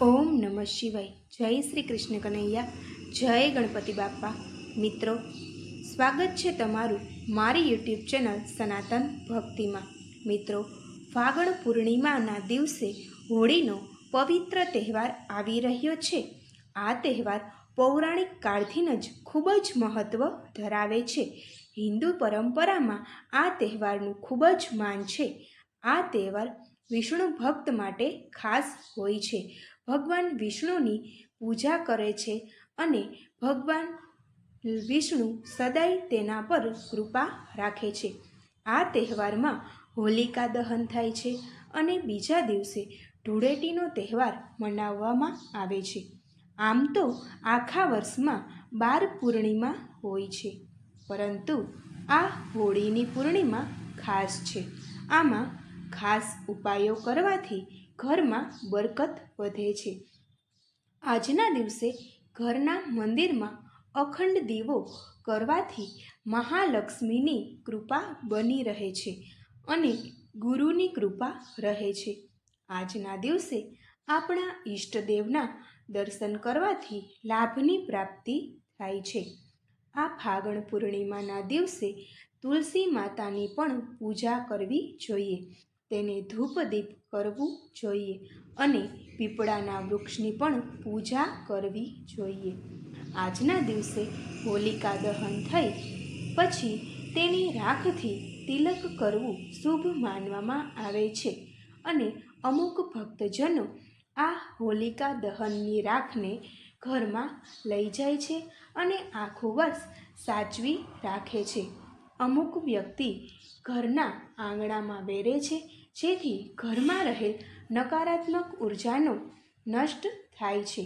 ઓમ નમઃ શિવાય. જય શ્રી કૃષ્ણ કનૈયા. જય ગણપતિ બાપ્પા. મિત્રો, સ્વાગત છે તમારું મારી યુટ્યુબ ચેનલ સનાતન ભક્તિમાં. મિત્રો, ફાગણ પૂર્ણિમાના દિવસે હોળીનો પવિત્ર તહેવાર આવી રહ્યો છે. આ તહેવાર પૌરાણિક કાળથી જ ખૂબ જ મહત્ત્વ ધરાવે છે. હિન્દુ પરંપરામાં આ તહેવારનું ખૂબ જ માન છે. આ તહેવાર વિષ્ણુ ભક્ત માટે ખાસ હોય છે. ભગવાન વિષ્ણુની પૂજા કરે છે અને ભગવાન વિષ્ણુ સદાય તેના પર કૃપા રાખે છે. આ તહેવારમાં હોલિકા દહન થાય છે અને બીજા દિવસે ધૂળેટીનો તહેવાર મનાવવામાં આવે છે. આમ તો આખા વર્ષમાં 12 પૂર્ણિમા હોય છે, પરંતુ આ હોળીની પૂર્ણિમા ખાસ છે. આમાં ખાસ ઉપાયો કરવાથી ઘરમાં બરકત વધે છે. આજના દિવસે ઘરના મંદિરમાં અખંડ દીવો કરવાથી મહાલક્ષ્મીની કૃપા બની રહે છે અને ગુરુની કૃપા રહે છે. આજના દિવસે આપણા ઈષ્ટદેવના દર્શન કરવાથી લાભની પ્રાપ્તિ થાય છે. આ ફાગણ પૂર્ણિમાના દિવસે તુલસી માતાની પણ પૂજા કરવી જોઈએ. તેને ધૂપદીપ કરવું જોઈએ અને પીપળાના વૃક્ષની પણ પૂજા કરવી જોઈએ. આજના દિવસે હોલિકા દહન થઈ પછી તેની રાખથી તિલક કરવું શુભ માનવામાં આવે છે અને અમુક ભક્તજનો આ હોલિકા દહનની રાખને ઘરમાં લઈ જાય છે અને આખું વર્ષ સાચવી રાખે છે. અમુક વ્યક્તિ ઘરના આંગણામાં વેરે છે, જેથી ઘરમાં રહેલ નકારાત્મક ઉર્જાનો નષ્ટ થાય છે.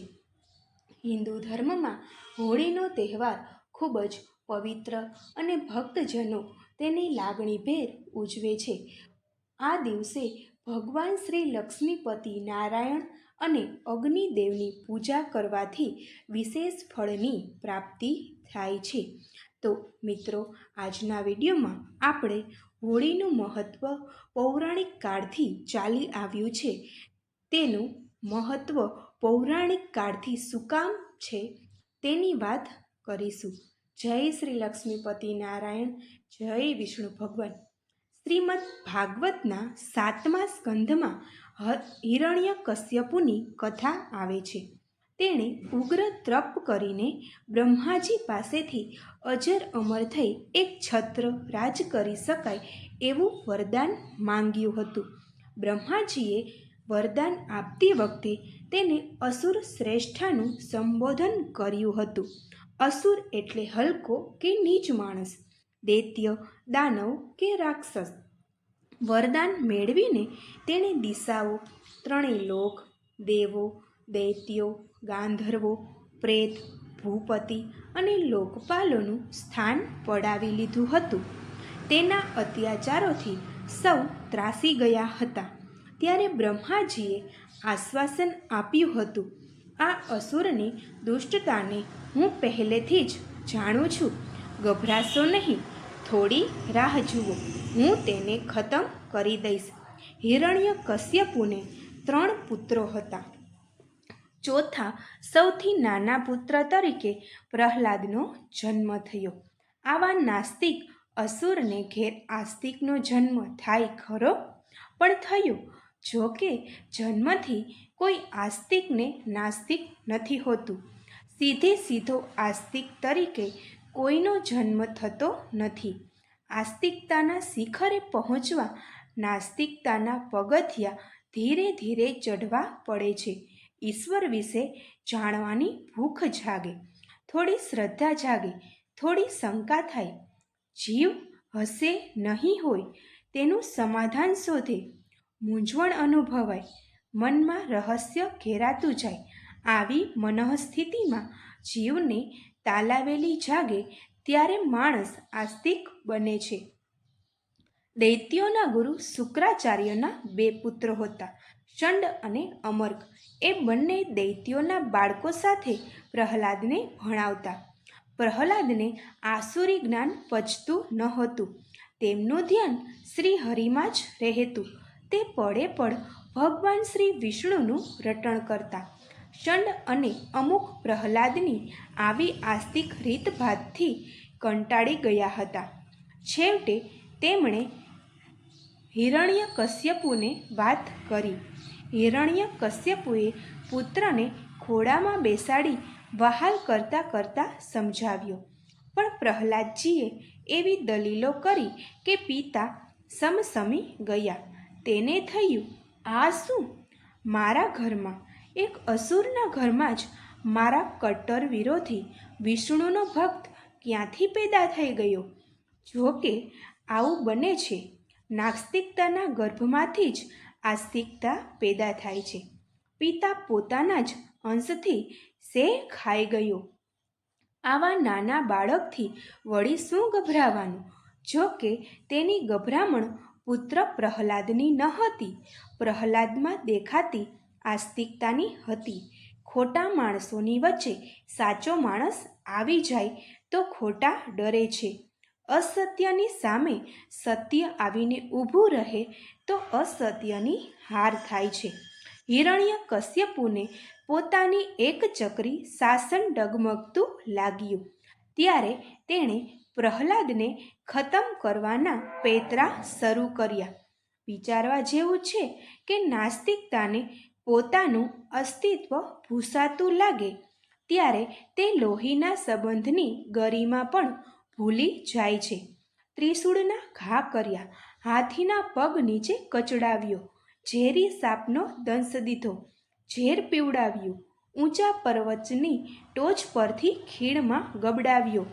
હિન્દુ ધર્મમાં હોળીનો તહેવાર ખૂબ જ પવિત્ર અને ભક્તજનો તેની લાગણીભેર ઉજવે છે. આ દિવસે ભગવાન શ્રી લક્ષ્મીપતિ નારાયણ અને અગ્નિદેવની પૂજા કરવાથી વિશેષ ફળની પ્રાપ્તિ થાય છે. તો મિત્રો, આજના વિડીયોમાં આપણે હોળીનું મહત્ત્વ પૌરાણિક કાળથી ચાલી આવ્યું છે, તેનું મહત્ત્વ પૌરાણિક કાળથી શું કામ છે તેની વાત કરીશું. જય શ્રી લક્ષ્મીપતિ નારાયણ, જય વિષ્ણુ ભગવાન. શ્રીમદ ભાગવતના 7મા સ્કંધમાં હિરણ્યકશ્યપુની કથા આવે છે. તેણે ઉગ્ર તપ કરીને બ્રહ્માજી પાસેથી અજર અમર થઈ એક છત્ર રાજ કરી શકાય એવું વરદાન માંગ્યું હતું. બ્રહ્માજીએ વરદાન આપતી વખતે તેને અસુર શ્રેષ્ઠાનું સંબોધન કર્યું હતું. અસુર એટલે હલકો કે નીચ માણસ, દૈત્ય, દાનવ કે રાક્ષસ. વરદાન મેળવીને તેણે દિશાઓ, ત્રણેય લોક, દેવો, દૈત્યો, ગાંધર્વો, પ્રેત, ભૂપતિ અને લોકપાલોનું સ્થાન પડાવી લીધું હતું. તેના અત્યાચારોથી સૌ ત્રાસી ગયા હતા. ત્યારે બ્રહ્માજીએ આશ્વાસન આપ્યું હતું, આ અસુરની દુષ્ટતાને હું પહેલેથી જ જાણું છું. ગભરાશો નહીં, થોડી રાહ જુઓ, હું તેને ખતમ કરી દઈશ. હિરણ્યકશ્યપુને 3 પુત્રો હતા. ચોથા સૌથી નાના પુત્ર તરીકે પ્રહલાદનો જન્મ થયો. આવા નાસ્તિક અસુરને ઘેર આસ્તિકનો જન્મ થાય ખરો? પણ થયો. જો કે જન્મથી કોઈ આસ્તિકને નાસ્તિક નથી હોતું. સીધો આસ્તિક તરીકે કોઈનો જન્મ થતો નથી. આસ્તિકતાના શિખરે પહોંચવા નાસ્તિકતાના પગથિયા ધીરે ધીરે ચઢવા પડે છે. ઈશ્વર વિશે જાણવાની ભૂખ જાગે, થોડી શ્રદ્ધા જાગે, થોડી શંકા થાય. જીવ હશે નહીં હોય તેનું સમાધાન શોધે, મૂંઝવણ અનુભવાય, મનમાં રહસ્ય ઘેરાતું જાય. આવી મનઃસ્થિતિમાં જીવને તાલાવેલી જાગે ત્યારે માણસ આસ્તિક બને છે. દૈત્યોના ગુરુ શુક્રાચાર્યના 2 પુત્રો હતા, શંડ અને અમર્ક. એ બંને દૈત્યોના બાળકો સાથે પ્રહલાદને ભણાવતા. પ્રહલાદને આસુરી જ્ઞાન પચતું નહોતું. તેમનું ધ્યાન શ્રી હરિમાં જ રહેતું. તે પળે પળ ભગવાન શ્રી વિષ્ણુનું રટણ કરતા. શંડ અને અમુક પ્રહલાદની આવી આસ્તિક રીતભાતથી કંટાળી ગયા હતા. છેવટે તેમણે હિરણ્યકશ્યપુને વાત કરી. હિરણ્યકશ્યપુએ પુત્રને ખોળામાં બેસાડી વહાલ કરતાં કરતાં સમજાવ્યો, પણ પ્રહલાદજીએ એવી દલીલો કરી કે પિતા સમસમી ગયા. તેને થયું, આ શું? મારા ઘરમાં, એક અસુરના ઘરમાં જ મારા કટ્ટર વિરોધી વિષ્ણુનો ભક્ત ક્યાંથી પેદા થઈ ગયો? જો કે આવું બને છે. નાસ્તિકતાના ગર્ભમાંથી જ આસ્તિકતા પેદા થાય છે. પિતા પોતાના જ અંશથી સે ખાઈ ગયો. આવા નાના બાળકથી વળી શું ગભરાવાનું? જો કે તેની ગભરામણ પુત્ર પ્રહલાદની ન હતી, પ્રહલાદમાં દેખાતી આસ્તિકતાની હતી. ખોટા માણસોની વચ્ચે સાચો માણસ આવી જાય તો ખોટા ડરે છે. અસત્યની સામે સત્ય આવીને ઊભું રહે તો અસત્યની હાર થાય છે. હિરણ્યકશ્યપુને પોતાની એક ચક્રી શાસન ડગમગતું લાગ્યું. ત્યારે તેણે પ્રહલાદને ખતમ કરવાના પેંતરા શરૂ કર્યા. વિચારવા જેવું છે કે નાસ્તિકતાને પોતાનું અસ્તિત્વ ભૂસાતું લાગે ત્યારે તે લોહીના સંબંધની ગરિમા પણ ભૂલી જાય છે. ત્રિશૂળના ઘા કર્યા, હાથીના પગ નીચે કચડાવ્યો, ઝેરી સાપનો દંશ દીધો, ઝેર પીવડાવ્યું, ઊંચા પર્વતની ટોચ પરથી ખીણમાં ગબડાવ્યો.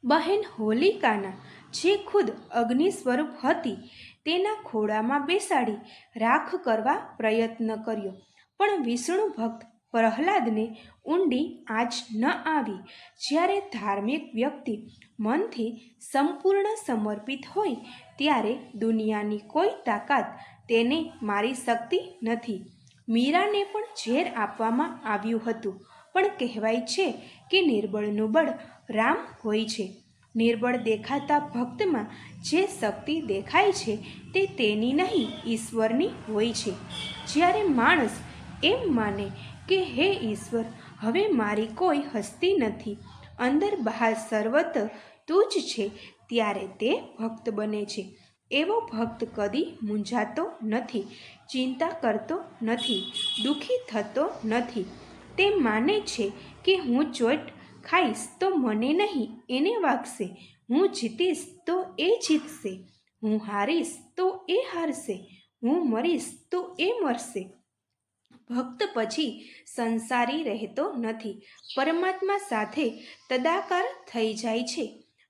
બહેન હોલિકાના, જે ખુદ અગ્નિ સ્વરૂપ હતી, તેના ખોળામાં બેસાડી રાખ કરવા પ્રયત્ન કર્યો. પણ વિષ્ણુ ભક્ત પ્રહલાદને ઊંડી આંચ ન આવી. જ્યારે ધાર્મિક વ્યક્તિ મનથી સંપૂર્ણ સમર્પિત હોય ત્યારે દુનિયાની કોઈ તાકાત તેને મારી શકતી નથી. મીરાને પણ ઝેર આપવામાં આવ્યું હતું, પણ કહેવાય છે કે નિર્બળનું બળ રામ હોય છે. નિર્બળ દેખાતા ભક્તમાં જે શક્તિ દેખાય છે તે તેની નહીં, ઈશ્વરની હોય છે. જ્યારે માણસ એમ માને કે હે ઈશ્વર, હવે મારી કોઈ હસ્તી નથી, અંદર બહાર સર્વત્ર તું જ છે, ત્યારે તે ભક્ત બને છે. એવો ભક્ત કદી મૂંઝાતો નથી, ચિંતા કરતો નથી, દુઃખી થતો નથી. તે માને છે કે હું ચોટ ખાઈશ તો મને નહીં, એને વાગશે. હું જીતીશ તો એ જીતશે, હું હારીશ તો એ હારશે, હું મરીશ તો એ મરશે. ભક્ત પછી સંસારી રહેતો નથી, પરમાત્મા સાથે તદાકાર થઈ જાય છે.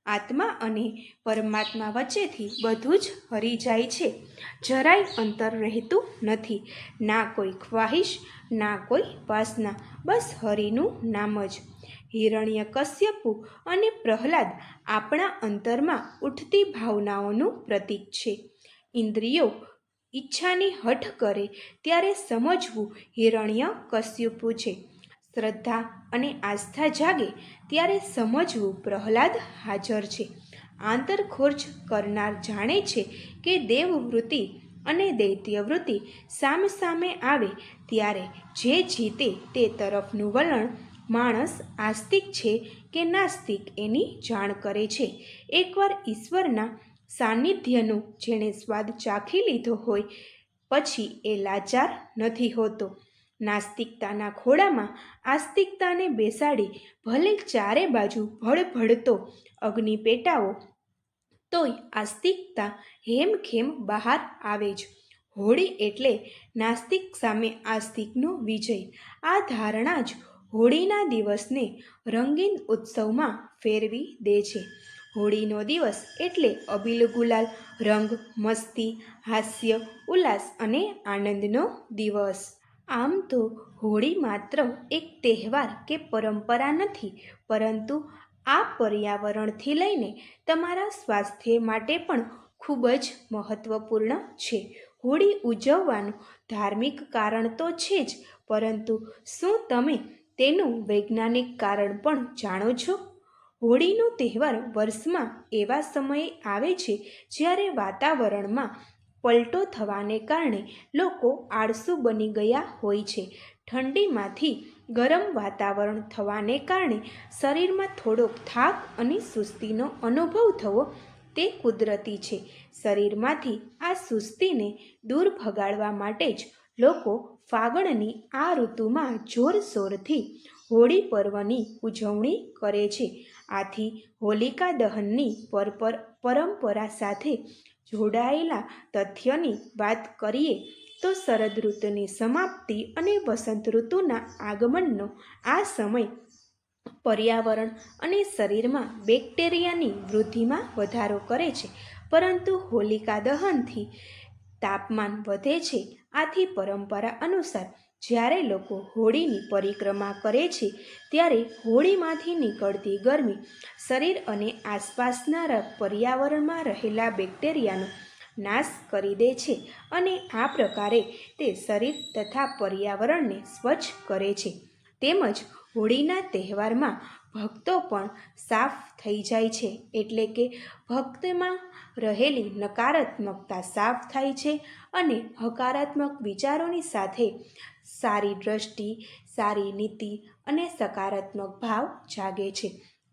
આત્મા અને પરમાત્મા વચ્ચેથી બધું જ હરી જાય છે. જરાય અંતર રહેતું નથી, ના કોઈ ખ્વાહિશ, ના કોઈ વાસના, બસ હરિનું નામ જ. હિરણ્યકશ્યપુ અને પ્રહલાદ આપણા અંતરમાં ઉઠતી ભાવનાઓનું પ્રતીક છે. ઇન્દ્રિયો ઈચ્છાની હઠ કરે ત્યારે સમજવું હિરણ્યકશ્યપુ છે. શ્રદ્ધા અને આસ્થા જાગે ત્યારે સમજવું પ્રહલાદ હાજર છે. આંતરખોર્જ કરનાર જાણે છે કે દેવવૃત્તિ અને દૈત્યવૃત્તિ સામસામે આવે ત્યારે જે જીતે તે તરફનું વલણ માણસ આસ્તિક છે કે નાસ્તિક એની જાણ કરે છે. એકવાર ઈશ્વરના સાનિધ્યનો જેણે સ્વાદ ચાખી લીધો હોય પછી એ લાચાર નથી હોતો. નાસ્તિકતાના ખોળામાં આસ્તિકતાને બેસાડી ભલે ચારે બાજુ ભળભળતો અગ્નિ પેટાવો તોય આસ્તિકતા હેમખેમ બહાર આવે જ. હોળી એટલે નાસ્તિક સામે આસ્તિકનો વિજય. આ ધારણા જ હોળીના દિવસને રંગીન ઉત્સવમાં ફેરવી દે છે. હોળીનો દિવસ એટલે અબીલ ગુલાલ, રંગ, મસ્તી, હાસ્ય, ઉલ્લાસ અને આનંદનો દિવસ. આમ તો હોળી માત્ર એક તહેવાર કે પરંપરા નથી, પરંતુ આ પર્યાવરણથી લઈને તમારા સ્વાસ્થ્ય માટે પણ ખૂબ જ મહત્વપૂર્ણ છે. હોળી ઉજવવાનું ધાર્મિક કારણ તો છે જ, પરંતુ શું તમે તેનું વૈજ્ઞાનિક કારણ પણ જાણો છો? હોળીનો તહેવાર વર્ષમાં એવા સમયે આવે છે જ્યારે વાતાવરણમાં પલટો થવાને કારણે લોકો આળસુ બની ગયા હોય છે. ઠંડીમાંથી ગરમ વાતાવરણ થવાને કારણે શરીરમાં થોડોક થાક અને સુસ્તીનો અનુભવ થવો તે કુદરતી છે. શરીરમાંથી આ સુસ્તીને દૂર ભગાડવા માટે જ લોકો ફાગણની આ ઋતુમાં જોરશોરથી હોળી પર્વની ઉજવણી કરે છે. આથી હોલિકા દહનની પરંપરા સાથે જોડાયેલા તથ્યની વાત કરીએ તો શરદ ઋતુની સમાપ્તિ અને વસંત ઋતુના આગમનનો આ સમય પર્યાવરણ અને શરીરમાં બેક્ટેરિયાની વૃદ્ધિમાં વધારો કરે છે, પરંતુ હોલિકા દહનથી તાપમાન વધે છે. આથી પરંપરા અનુસાર જ્યારે લોકો હોળીની પરિક્રમા કરે છે ત્યારે હોળીમાંથી નીકળતી ગરમી શરીર અને આસપાસના પર્યાવરણમાં રહેલા બેક્ટેરિયાનો નાશ કરી દે છે અને આ પ્રકારે તે શરીર તથા પર્યાવરણને સ્વચ્છ કરે છે. તેમજ હોળીના તહેવારમાં ભક્તો પણ સાફ થઈ જાય છે, એટલે કે ભક્તમાં રહેલી નકારાત્મકતા સાફ થાય છે અને હકારાત્મક વિચારોની સાથે સારી દ્રષ્ટિ, સારી નીતિ અને સકારાત્મક ભાવ જાગે છે.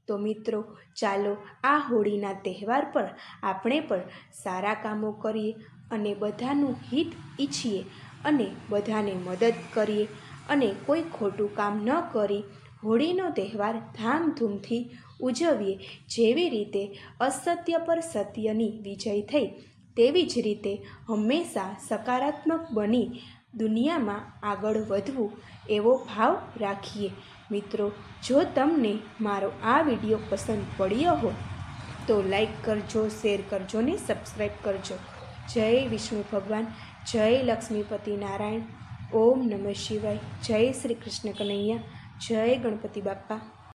તો મિત્રો, ચાલો આ હોળીના તહેવાર પર આપણે પણ સારા કામો કરીએ અને બધાનું હિત ઈચ્છીએ અને બધાને મદદ કરીએ અને કોઈ ખોટું કામ ન કરી હોળીનો તહેવાર ધામધૂમથી ઉજવીએ. જેવી રીતે અસત્ય પર સત્યની વિજય થઈ, તેવી જ રીતે હંમેશા સકારાત્મક બની દુનિયામાં આગળ વધવું એવો ભાવ રાખીએ. મિત્રો, જો તમને મારો આ વિડીયો પસંદ પડ્યો હોય તો લાઈક કરજો, શેર કરજો ને સબસ્ક્રાઈબ કરજો. જય વિષ્ણુ ભગવાન, જય લક્ષ્મીપતિ નારાયણ, ઓમ નમઃ શિવાય, જય શ્રી કૃષ્ણ કનૈયા, જય ગણપતિ બાપ્પા.